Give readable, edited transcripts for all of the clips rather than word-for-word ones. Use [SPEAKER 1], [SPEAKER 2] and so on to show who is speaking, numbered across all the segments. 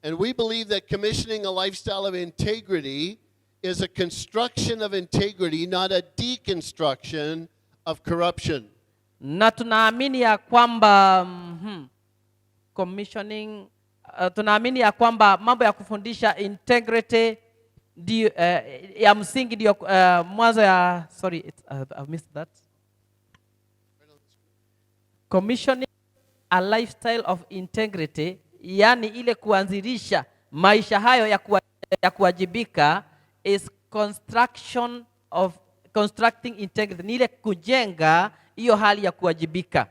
[SPEAKER 1] And we believe that commissioning a lifestyle of integrity is a construction of integrity, not a deconstruction of corruption.
[SPEAKER 2] Na tunaamini ya kwamba commissioning, tunaamini ya kwamba mambo ya kufundisha integrity ndio ya msingi ndio mwanzo ya I missed that. Commissioning a lifestyle of integrity, yani ile kuanzilisha maisha hayo ya kuwajibika, is constructing integrity, ni ile kujenga hiyo hali ya kuwajibika,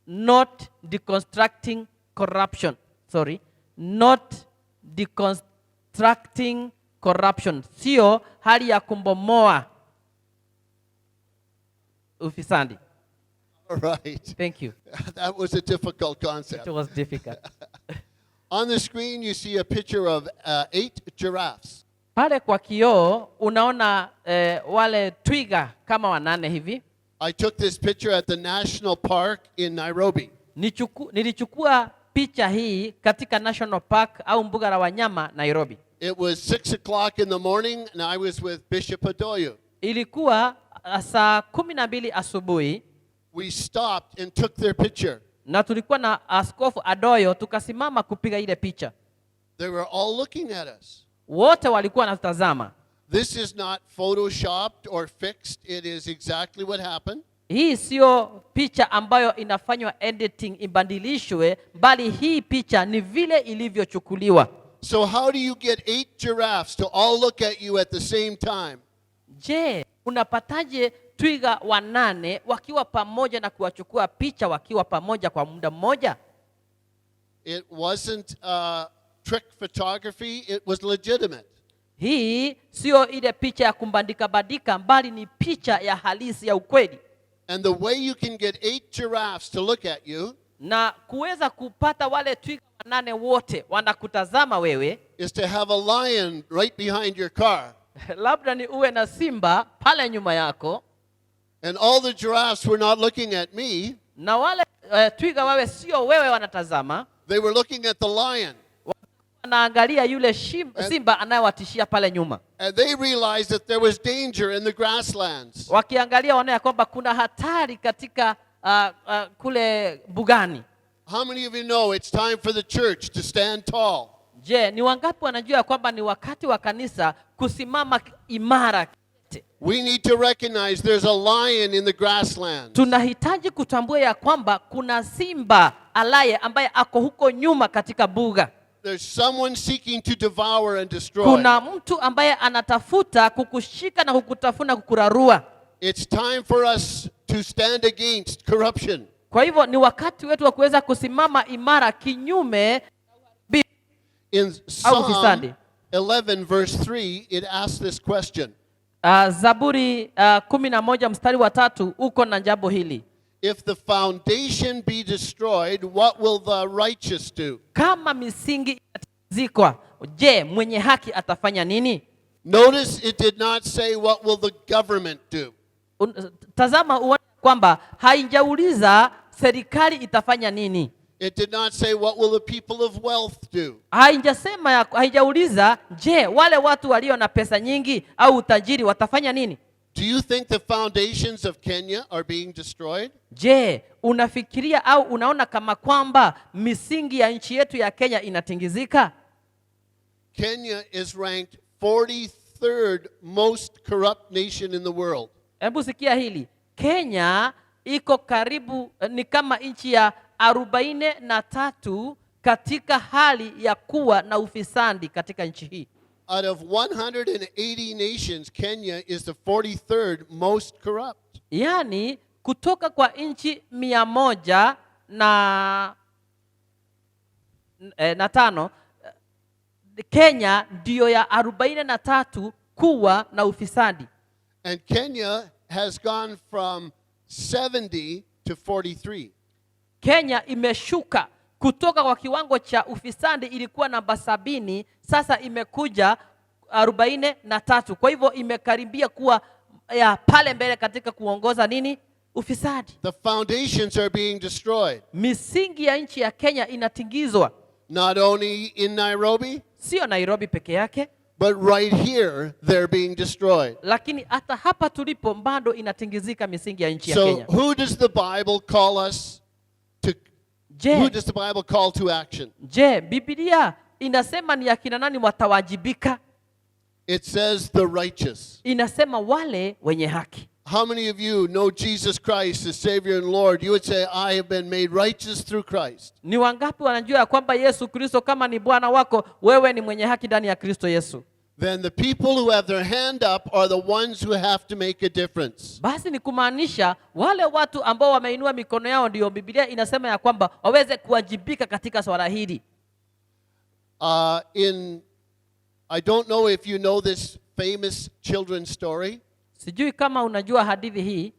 [SPEAKER 2] not deconstructing corruption. Not deconstructing corruption, sio hali ya kumbomoa ufisadi.
[SPEAKER 1] All right.
[SPEAKER 2] Thank you.
[SPEAKER 1] That was a difficult concept.
[SPEAKER 2] It was difficult.
[SPEAKER 1] On the screen you see a picture of 8 giraffes.
[SPEAKER 2] Pale kwa kioo unaona wale twiga kama 8 hivi.
[SPEAKER 1] I took this picture at the National Park in Nairobi.
[SPEAKER 2] Nilichukua picha hii katika National Park au mbuga la wanyama Nairobi.
[SPEAKER 1] It was 6 o'clock in the morning and I was with Bishop Adoyo.
[SPEAKER 2] Ilikuwa saa 12 asubuhi.
[SPEAKER 1] We stopped and took their picture.
[SPEAKER 2] Na tulikuwa na Askofu Adoyo tukasimama kupiga ile picha.
[SPEAKER 1] They were all looking at us.
[SPEAKER 2] Wote walikuwa wanatazama.
[SPEAKER 1] This is not photoshopped or fixed. It is exactly what happened.
[SPEAKER 2] Hii sio picha ambayo inafanywa editing ibadilishwe, bali hii picha ni vile ilivyochukuliwa.
[SPEAKER 1] So how do you get 8 giraffes to all look at you at the same time?
[SPEAKER 2] Je, unapataje twiga 8 wakiwa pamoja na kuwachukua picha wakiwa pamoja kwa muda mmoja?
[SPEAKER 1] It wasn't trick photography, it was legitimate.
[SPEAKER 2] Hii sio ile picha ya kumbandika badika, bali ni picha ya halisi ya ukweli.
[SPEAKER 1] And the way you can get 8 giraffes to look at you,
[SPEAKER 2] na kuweza kupata wale twiga 8 wote wanakutazama wewe,
[SPEAKER 1] is to have a lion right behind your car.
[SPEAKER 2] labda ni uwe na simba pale nyuma yako.
[SPEAKER 1] And all the giraffes were not looking at me.
[SPEAKER 2] Na wale twiga wawe sio wewe wanatazama.
[SPEAKER 1] They were looking at the lion.
[SPEAKER 2] Wanaangalia yule simba anayewatishia pale nyuma.
[SPEAKER 1] And they realized that there was danger in the grasslands.
[SPEAKER 2] Wakiangalia wanaona kwamba kuna hatari katika kule bugani.
[SPEAKER 1] How many of you know it's time for the church to stand tall?
[SPEAKER 2] Je, ni wangapi wanajua kwamba ni wakati wa kanisa kusimama imara?
[SPEAKER 1] We need to recognize there's a lion in the grasslands.
[SPEAKER 2] Tunahitaji kutambua ya kwamba kuna simba alaye ambaye ako huko nyuma katika buga.
[SPEAKER 1] There's someone seeking to devour and destroy.
[SPEAKER 2] Kuna mtu ambaye anatafuta kukushika na kukutafuna kukurarua.
[SPEAKER 1] It's time for us to stand against corruption.
[SPEAKER 2] Kwa hivyo ni wakati wetu wa kuweza kusimama imara kinyume.
[SPEAKER 1] In Psalm 11 verse 3 it asks this question.
[SPEAKER 2] Zaburi 11 mstari wa 3 uko na jambo hili.
[SPEAKER 1] If the foundation be destroyed, what will the righteous do?
[SPEAKER 2] Kama misingi itatizikwa, je, mwenye haki atafanya nini?
[SPEAKER 1] Notice it did not say what will the government do.
[SPEAKER 2] Tazama uone kwamba haijauliza serikali itafanya nini.
[SPEAKER 1] It did not say what will the people of wealth do.
[SPEAKER 2] Haijauliza je, wale watu walio na pesa nyingi au utajiri watafanya nini?
[SPEAKER 1] Do you think the foundations of Kenya are being destroyed?
[SPEAKER 2] Je, unafikiria au unaona kama kwamba misingi ya nchi yetu ya Kenya inatingizika?
[SPEAKER 1] Kenya is ranked 43rd most corrupt nation in the world.
[SPEAKER 2] Hebu sikia hili. Kenya iko karibu ni kama nchi ya 43 katika hali ya kuwa na ufisadi katika nchi hii.
[SPEAKER 1] Out of 180 nations, Kenya is the 43rd most corrupt.
[SPEAKER 2] Yani kutoka kwa nchi 105 Kenya ndio ya 43 kuwa na ufisadi.
[SPEAKER 1] And Kenya has gone from 70 to 43.
[SPEAKER 2] Kenya imeshuka kutoka kwa kiwango cha ufisadi ilikuwa namba 70, sasa imekuja 43. Kwa hivyo imekaribia kuwa ya pale mbele katika kuongoza nini? Ufisadi.
[SPEAKER 1] The foundations are being destroyed.
[SPEAKER 2] Misingi ya nchi ya Kenya inatingizwa.
[SPEAKER 1] Not only in Nairobi,
[SPEAKER 2] sio Nairobi peke yake,
[SPEAKER 1] but right here they're being destroyed.
[SPEAKER 2] lakini hata hapa tulipo bado inatingizika misingi ya nchi ya
[SPEAKER 1] So
[SPEAKER 2] Kenya.
[SPEAKER 1] who does the Bible call us to? Who does the Bible call to action?
[SPEAKER 2] Je, Biblia inasema ni akina nani watawajibika?
[SPEAKER 1] It says the righteous.
[SPEAKER 2] Inasema wale wenye haki.
[SPEAKER 1] How many of you know Jesus Christ as Savior and Lord? You would say, I have been made righteous through Christ.
[SPEAKER 2] Ni wangapi wanajua ya kwamba Yesu Kristo kama ni Bwana wako, wewe ni mwenye haki ndani ya Kristo Yesu?
[SPEAKER 1] Then the people who have their hand up are the ones who have to make a difference.
[SPEAKER 2] Basi ni kumaanisha wale watu ambao wameinua mikono yao ndio Biblia inasema ya kwamba waweze kuwajibika katika swala hili.
[SPEAKER 1] I don't know if you know this famous children's story.
[SPEAKER 2] Sijui kama unajua hadithi hii.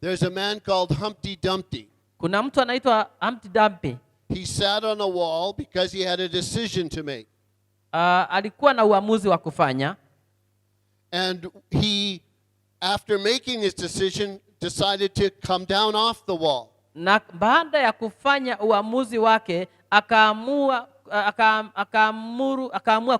[SPEAKER 1] There's a man called Humpty Dumpty.
[SPEAKER 2] Kuna mtu anaitwa Humpty Dumpty.
[SPEAKER 1] He sat on a wall because he had a decision to make.
[SPEAKER 2] Alikuwa na uamuzi wa kufanya.
[SPEAKER 1] And he, after making his decision, decided to come down off the wall.
[SPEAKER 2] Na baada ya kufanya uamuzi wake, akaamua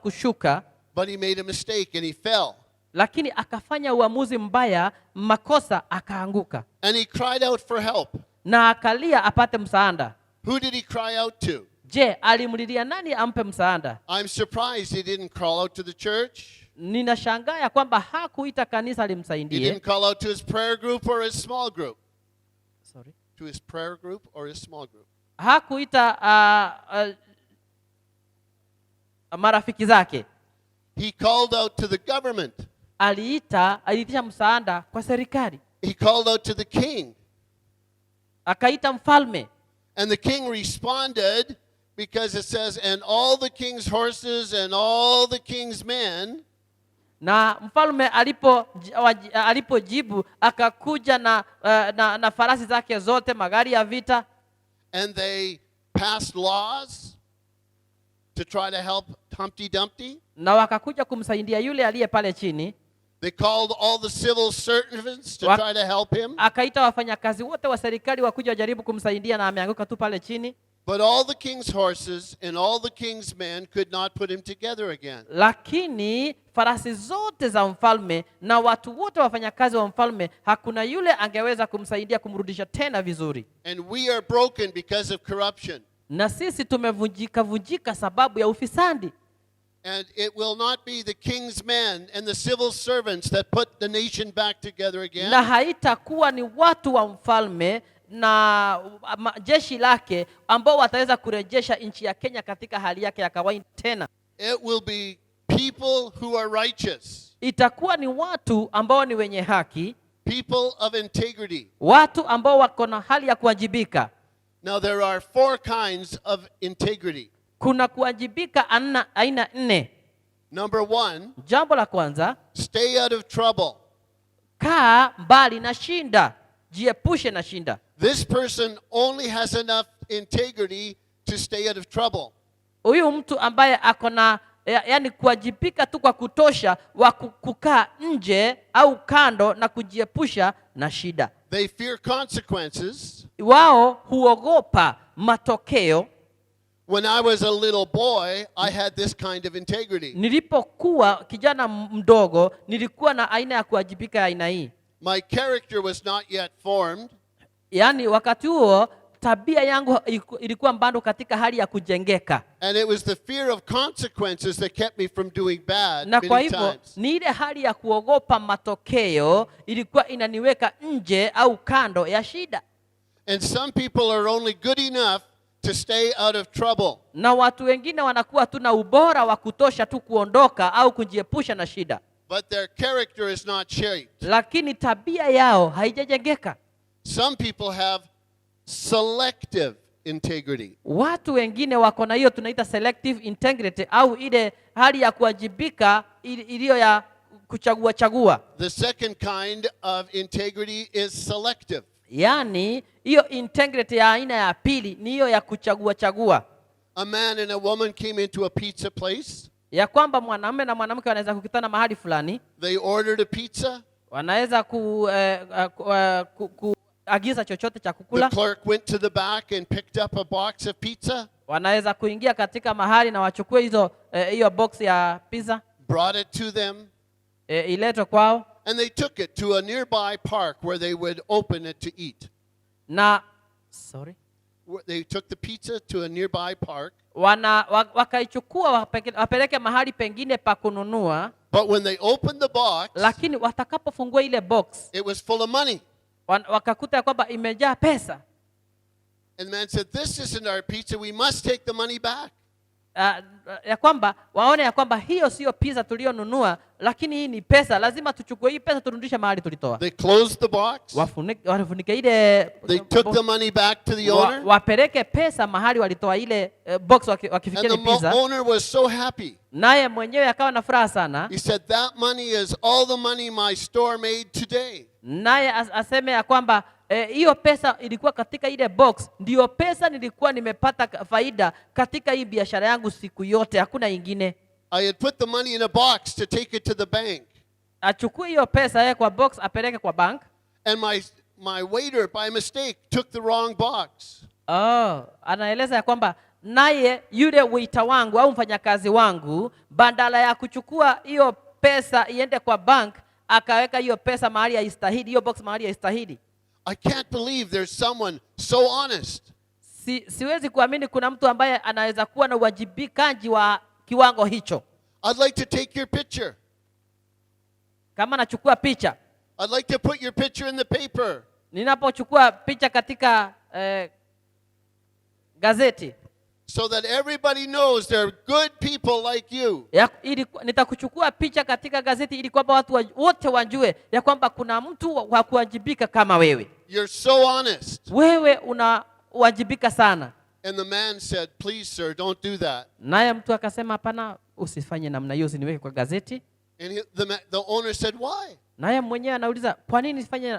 [SPEAKER 2] kushuka.
[SPEAKER 1] But he made a mistake and he fell.
[SPEAKER 2] Lakini akafanya uamuzi mbaya, makosa, akaanguka.
[SPEAKER 1] And he cried out for help.
[SPEAKER 2] Na akalia apate msaada.
[SPEAKER 1] Who did he cry out to?
[SPEAKER 2] Je, alimlilia nani ampe msaada?
[SPEAKER 1] I'm surprised he didn't call out to the church.
[SPEAKER 2] Ninashangaa ya kwamba hakuita kanisa
[SPEAKER 1] He
[SPEAKER 2] limsaidie.
[SPEAKER 1] didn't call out to his prayer group or his small group.
[SPEAKER 2] Sorry.
[SPEAKER 1] To his prayer group or his small group.
[SPEAKER 2] Hakuita marafiki zake.
[SPEAKER 1] He called out to the government.
[SPEAKER 2] Aliitisha msaada kwa serikali.
[SPEAKER 1] He called out to the king.
[SPEAKER 2] Akaita mfalme.
[SPEAKER 1] And the king responded because it says, and all the king's horses and all the king's men.
[SPEAKER 2] Na mfalme alipojibu akakuja na farasi zake zote, magari ya vita.
[SPEAKER 1] And they passed laws to try to help Humpty Dumpty.
[SPEAKER 2] Na wakakuja kumsaidia yule aliye pale chini.
[SPEAKER 1] They called all the civil servants to try to help him.
[SPEAKER 2] Akaita wafanyakazi wote wa serikali wakuja wajaribu kumsaidia na ameanguka tu pale chini.
[SPEAKER 1] But all the king's horses and all the king's men could not put him together again.
[SPEAKER 2] Lakini farasi zote za mfalme na watu wote wafanyakazi wa mfalme, hakuna yule angeweza kumsaidia kumrudisha tena vizuri.
[SPEAKER 1] And we are broken because of corruption.
[SPEAKER 2] Na sisi tumevunjika sababu ya ufisadi.
[SPEAKER 1] And it will not be the king's men and the civil servants that put the nation back together again.
[SPEAKER 2] Na haitakuwa ni watu wa mfalme na jeshi lake ambao wataweza kurejesha nchi ya Kenya katika hali yake ya kawaida tena.
[SPEAKER 1] It will be people who are righteous.
[SPEAKER 2] Itakuwa ni watu ambao ni wenye haki,
[SPEAKER 1] people of integrity.
[SPEAKER 2] Watu ambao wako na hali ya kuwajibika.
[SPEAKER 1] Now there are 4 kinds of integrity.
[SPEAKER 2] Kuna kuwajibika aina 4.
[SPEAKER 1] Number 1,
[SPEAKER 2] jambo la kwanza,
[SPEAKER 1] stay out of trouble.
[SPEAKER 2] Kaa mbali na shinda, jiepushe na shinda.
[SPEAKER 1] This person only has enough integrity to stay out of trouble.
[SPEAKER 2] Huyu mtu ambaye ako na yani kuwajibika tu kwa kutosha wa kukaa nje au kando na kujiepusha na shida.
[SPEAKER 1] They fear consequences.
[SPEAKER 2] Wao huogopa matokeo.
[SPEAKER 1] When I was a little boy, I had this kind of integrity.
[SPEAKER 2] Nilipokuwa kijana mdogo, nilikuwa na aina ya kuwajibika aina hii.
[SPEAKER 1] My character was not yet formed.
[SPEAKER 2] Yani wakati huo tabia yangu ilikuwa bado katika hali ya kujengeka.
[SPEAKER 1] And it was the fear of consequences that kept me from doing bad
[SPEAKER 2] Na kwa
[SPEAKER 1] many
[SPEAKER 2] hivyo
[SPEAKER 1] times.
[SPEAKER 2] ni ile hali ya kuogopa matokeo ilikuwa inaniweka nje au kando ya shida.
[SPEAKER 1] And some people are only good enough to stay out of trouble.
[SPEAKER 2] Na watu wengine wanakuwa tu na ubora wa kutosha tu kuondoka au kujiepusha na shida.
[SPEAKER 1] But their character is not shaped.
[SPEAKER 2] Lakini tabia yao haijajengeka.
[SPEAKER 1] Some people have selective integrity.
[SPEAKER 2] Watu wengine wako na hiyo tunaita selective integrity au ile hali ya kuwajibika iliyo ya kuchagua.
[SPEAKER 1] The second kind of integrity is selective.
[SPEAKER 2] Yani hiyo integrity ya aina ya pili ni hiyo ya kuchagua.
[SPEAKER 1] A man and a woman came into a pizza place.
[SPEAKER 2] Ya kwamba mwanamume na mwanamke wanaweza kukutana mahali fulani.
[SPEAKER 1] They ordered a pizza.
[SPEAKER 2] Wanaweza kuagiza chochote cha kukula.
[SPEAKER 1] The clerk went to the back and picked up a box of pizza.
[SPEAKER 2] wanaweza kuingia katika mahali na wachukue hiyo box ya pizza,
[SPEAKER 1] brought it to them,
[SPEAKER 2] iletwe kwao,
[SPEAKER 1] and they took it to a nearby park where they would open it to eat.
[SPEAKER 2] na
[SPEAKER 1] They took the pizza to a nearby park.
[SPEAKER 2] Wakaichukua wapeleke mahali pengine pa kununua.
[SPEAKER 1] But when they opened the box,
[SPEAKER 2] lakini watakapofungua ile box,
[SPEAKER 1] it was full of money.
[SPEAKER 2] Wakakuta kwamba imejaa pesa.
[SPEAKER 1] And the man said, "This isn't our pizza. We must take the money back."
[SPEAKER 2] Ya kwamba waone ya kwamba hiyo sio pizza tulionunua, lakini hii ni pesa, lazima tuchukue hii pesa turudishe mahali tulitoa.
[SPEAKER 1] They closed the box.
[SPEAKER 2] Wafunike ile.
[SPEAKER 1] They took the money back to the owner.
[SPEAKER 2] Wapeleke pesa mahali walitoa ile box wakifikia ile pizza.
[SPEAKER 1] And the owner was so happy.
[SPEAKER 2] Naye mwenyewe akawa na furaha sana.
[SPEAKER 1] He said, "That money is all the money my store made today."
[SPEAKER 2] Naye aseme ya kwamba hiyo pesa ilikuwa katika ile box, ndio pesa nilikuwa nimepata faida katika hii biashara yangu siku yote, hakuna ingine.
[SPEAKER 1] I had put the money in a box to take it to the bank.
[SPEAKER 2] Achukue hiyo pesa kwa box apeleke kwa bank.
[SPEAKER 1] And my waiter by mistake took the wrong box.
[SPEAKER 2] Anaeleza ya kwamba naye yule waiter wangu au mfanyakazi wangu, badala ya kuchukua hiyo pesa iende kwa bank, akaweka hiyo pesa mahali haistahili, hiyo box mahali haistahili.
[SPEAKER 1] I can't believe there's someone so honest.
[SPEAKER 2] Siwezi kuamini kuna mtu ambaye anaweza kuwa na uwajibikaji wa kiwango hicho.
[SPEAKER 1] I'd like to take your picture.
[SPEAKER 2] Kama nachukua picha,
[SPEAKER 1] I'd like to put your picture in the paper.
[SPEAKER 2] Ninapochukua picha katika gazeti,
[SPEAKER 1] so that everybody knows they're good people like you.
[SPEAKER 2] Nitakuchukua picha katika gazeti ili kwamba watu wote wajue ya kwamba kuna mtu wa kuwajibika kama wewe.
[SPEAKER 1] You're so honest.
[SPEAKER 2] Wewe unawajibika sana.
[SPEAKER 1] And the man said, "Please sir, don't do that."
[SPEAKER 2] Naye mtu akasema, hapana, usifanye namna hiyo, usiniweke kwa gazeti.
[SPEAKER 1] And the owner said, "Why?"
[SPEAKER 2] Naye mwenyewe anauliza, kwa nini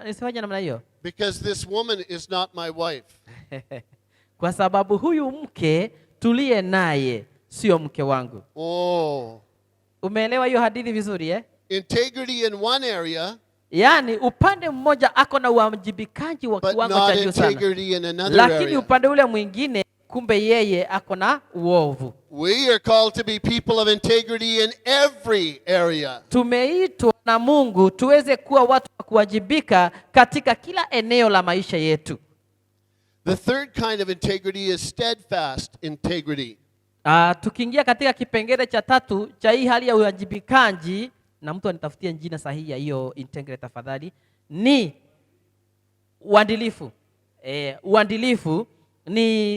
[SPEAKER 2] nisifanye namna hiyo?
[SPEAKER 1] "Because this woman is not my wife."
[SPEAKER 2] Kwa sababu huyu mke tuliye naye sio mke wangu. Umeelewa hiyo hadithi vizuri
[SPEAKER 1] Integrity in one area,
[SPEAKER 2] yani upande mmoja ako na uwajibikaji wa kiwango cha juu sana, lakini upande ule mwingine kumbe yeye ako na uovu.
[SPEAKER 1] We are called to be people of integrity in every area.
[SPEAKER 2] Tumeitwa na Mungu tuweze kuwa watu wa kuwajibika katika kila eneo la maisha yetu.
[SPEAKER 1] The third kind of integrity is steadfast integrity.
[SPEAKER 2] Tukiingia katika kipengele cha tatu cha hii hali ya uwajibikaji, na mtu anitafutie jina sahihi ya hiyo integrity tafadhali, ni uadilifu. Uadilifu ni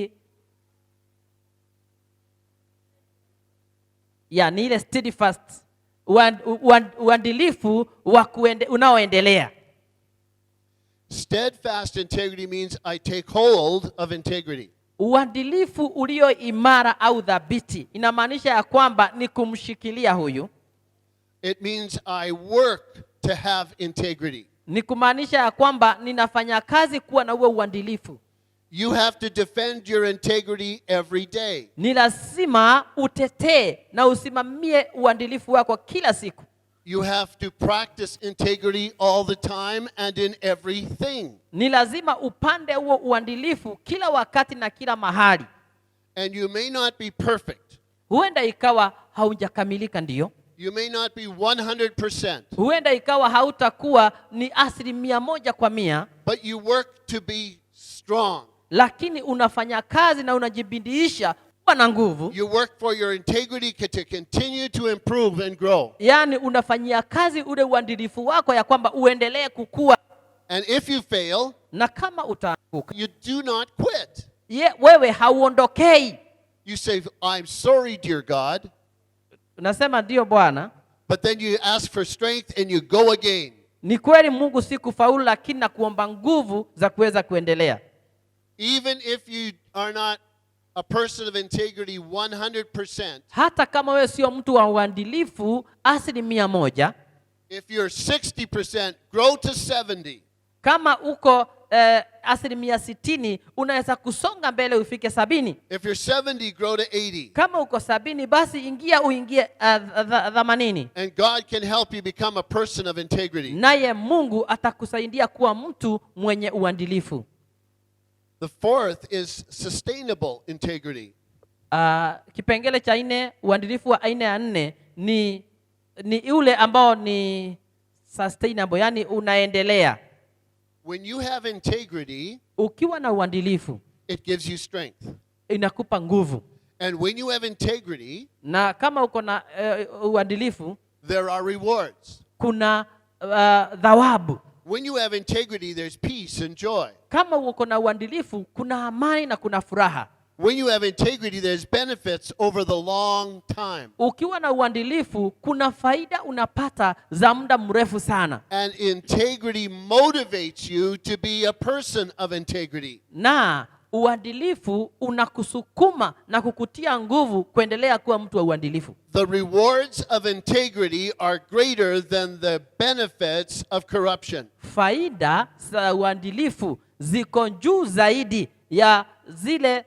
[SPEAKER 2] ni ile steadfast, uadilifu unaoendelea.
[SPEAKER 1] Steadfast integrity means I take hold of integrity.
[SPEAKER 2] Uadilifu ulio imara au dhabiti inamaanisha ya kwamba ni kumshikilia huyu.
[SPEAKER 1] It means I work to have integrity.
[SPEAKER 2] Ni kumaanisha ya kwamba ninafanya kazi kuwa na huo uadilifu.
[SPEAKER 1] You have to defend your integrity every day.
[SPEAKER 2] Ni lazima utetee na usimamie uadilifu wako kila siku.
[SPEAKER 1] You have to practice integrity all the time and in everything.
[SPEAKER 2] Ni lazima upande huo uadilifu kila wakati na kila mahali.
[SPEAKER 1] And you may not be perfect.
[SPEAKER 2] Huenda ikawa haujakamilika, ndio.
[SPEAKER 1] You may not be 100%.
[SPEAKER 2] Huenda ikawa hautakuwa ni 100%.
[SPEAKER 1] But you work to be strong.
[SPEAKER 2] Lakini unafanya kazi na unajibidiisha kuwa na nguvu.
[SPEAKER 1] You work for your integrity to continue to improve and grow.
[SPEAKER 2] Yani unafanyia kazi ule uadilifu wako ya kwamba uendelee kukua.
[SPEAKER 1] And if you fail,
[SPEAKER 2] na kama utaanguka,
[SPEAKER 1] you do not quit.
[SPEAKER 2] Wewe hauondokei.
[SPEAKER 1] You say, "I'm sorry, dear God."
[SPEAKER 2] Unasema ndio Bwana.
[SPEAKER 1] But then you ask for strength and you go again.
[SPEAKER 2] Ni kweli Mungu si kufaulu, lakini na kuomba nguvu za kuweza kuendelea.
[SPEAKER 1] Even if you are not a person of integrity 100%.
[SPEAKER 2] Hata kama wewe sio mtu wa uadilifu 100%.
[SPEAKER 1] If you're 60%, grow to 70.
[SPEAKER 2] Kama uko 60%, unaweza kusonga mbele ufike 70.
[SPEAKER 1] If you're 70, grow to 80.
[SPEAKER 2] Kama uko 70, basi uingie 80.
[SPEAKER 1] And God can help you become a person of integrity.
[SPEAKER 2] Naye Mungu atakusaidia kuwa mtu mwenye uadilifu.
[SPEAKER 1] The fourth is sustainable integrity.
[SPEAKER 2] Kipengele cha 4, uadilifu wa aina ya 4 ni ule ambao ni sustainable, yani unaendelea.
[SPEAKER 1] When you have integrity,
[SPEAKER 2] ukiwa na uadilifu,
[SPEAKER 1] it gives you strength.
[SPEAKER 2] inakupa nguvu.
[SPEAKER 1] And when you have integrity,
[SPEAKER 2] Na kama uko na uadilifu,
[SPEAKER 1] there are rewards.
[SPEAKER 2] kuna thawabu.
[SPEAKER 1] When you have integrity, there's peace and joy.
[SPEAKER 2] Kama uko na uadilifu, kuna amani na kuna furaha.
[SPEAKER 1] When you have integrity, there's benefits over the long time.
[SPEAKER 2] Ukiwa na uadilifu, kuna faida unapata za muda mrefu sana.
[SPEAKER 1] And integrity motivates you to be a person of integrity.
[SPEAKER 2] Na uadilifu unakusukuma na kukutia nguvu kuendelea kuwa mtu wa uadilifu.
[SPEAKER 1] The rewards of integrity are greater than the benefits of corruption.
[SPEAKER 2] Faida za uadilifu ziko juu zaidi ya zile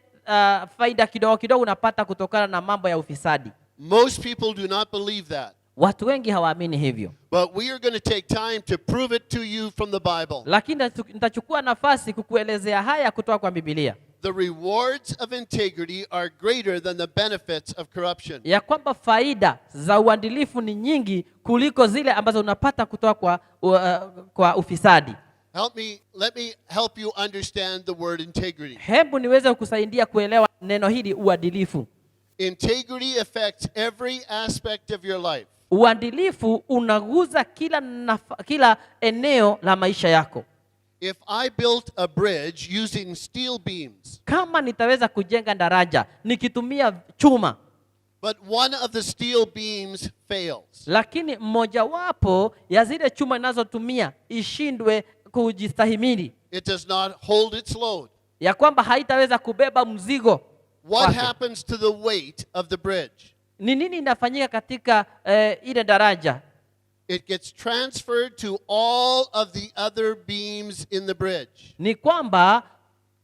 [SPEAKER 2] faida kidogo kidogo unapata kutokana na mambo ya ufisadi.
[SPEAKER 1] Most people do not believe that.
[SPEAKER 2] Watu wengi hawaamini hivyo.
[SPEAKER 1] But we are going to take time to prove it to you from the Bible.
[SPEAKER 2] Lakini nitachukua nafasi kukuelezea haya kutoka kwa Biblia.
[SPEAKER 1] The rewards of integrity are greater than the benefits of corruption.
[SPEAKER 2] Ya kwamba faida za uadilifu ni nyingi kuliko zile ambazo unapata kutoka kwa ufisadi.
[SPEAKER 1] Let me help you understand the word integrity.
[SPEAKER 2] Hebu niweze kukusaidia kuelewa neno hili uadilifu.
[SPEAKER 1] Integrity affects every aspect of your life.
[SPEAKER 2] Uadilifu unaguza kila eneo la maisha yako.
[SPEAKER 1] If I built a bridge using steel beams,
[SPEAKER 2] kama nitaweza kujenga daraja nikitumia chuma,
[SPEAKER 1] but one of the steel beams fails,
[SPEAKER 2] lakini mmojawapo ya zile chuma ninazotumia ishindwe kujistahimili,
[SPEAKER 1] it does not hold its load,
[SPEAKER 2] ya kwamba haitaweza kubeba mzigo,
[SPEAKER 1] what happens to the weight of the bridge?
[SPEAKER 2] Ni nini inafanyika katika ile daraja?
[SPEAKER 1] It gets transferred to all of the other beams in the bridge.
[SPEAKER 2] Ni kwamba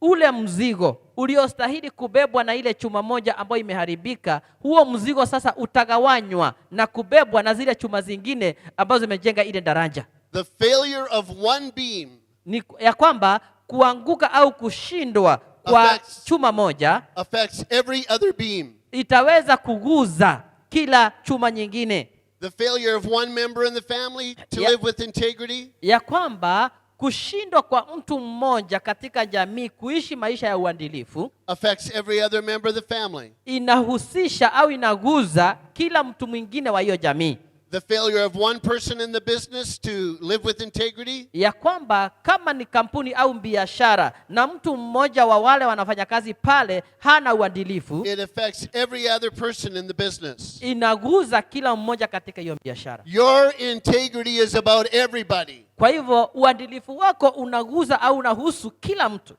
[SPEAKER 2] ule mzigo uliostahili kubebwa na ile chuma moja ambayo imeharibika, huo mzigo sasa utagawanywa na kubebwa na zile chuma zingine ambazo zimejenga ile daraja.
[SPEAKER 1] The failure of one beam,
[SPEAKER 2] ni ya kwamba kuanguka au kushindwa kwa chuma moja
[SPEAKER 1] affects every other beam.
[SPEAKER 2] Itaweza kuguza kila chuma nyingine.
[SPEAKER 1] The failure of one member in the family to live with integrity,
[SPEAKER 2] ya kwamba kushindwa kwa mtu mmoja katika jamii kuishi maisha ya uadilifu,
[SPEAKER 1] affects every other member of the family.
[SPEAKER 2] Inahusisha au inaguza kila mtu mwingine wa hiyo jamii.
[SPEAKER 1] The failure of one person in the business to live with integrity,
[SPEAKER 2] ya kwamba kama ni kampuni au biashara na mtu mmoja wa wale wanafanya kazi pale hana uadilifu,
[SPEAKER 1] it affects every other person in the business.
[SPEAKER 2] Inaguza kila mmoja katika hiyo biashara.
[SPEAKER 1] Your integrity is about everybody.
[SPEAKER 2] Kwa hivyo uadilifu wako unaguza au unahusu kila mtu.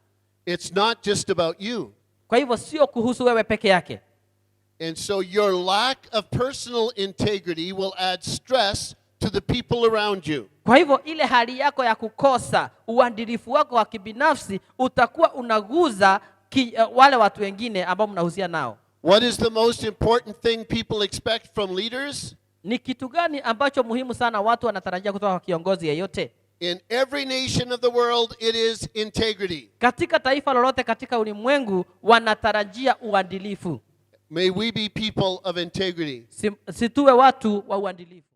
[SPEAKER 1] It's not just about you.
[SPEAKER 2] Kwa hivyo sio kuhusu wewe peke yake.
[SPEAKER 1] And so your lack of personal integrity will add stress to the people around you.
[SPEAKER 2] Kwa hivyo ile hali yako ya kukosa uadilifu wako wa kibinafsi utakuwa unaguza wale watu wengine ambao mnahusiana nao.
[SPEAKER 1] What is the most important thing people expect from leaders?
[SPEAKER 2] Ni kitu gani ambacho muhimu sana watu wanatarajia kutoka kwa kiongozi yeyote?
[SPEAKER 1] In every nation of the world, it is integrity.
[SPEAKER 2] Katika taifa lolote katika ulimwengu wanatarajia uadilifu.
[SPEAKER 1] May we be people of integrity.
[SPEAKER 2] Situwe watu wa uadilifu.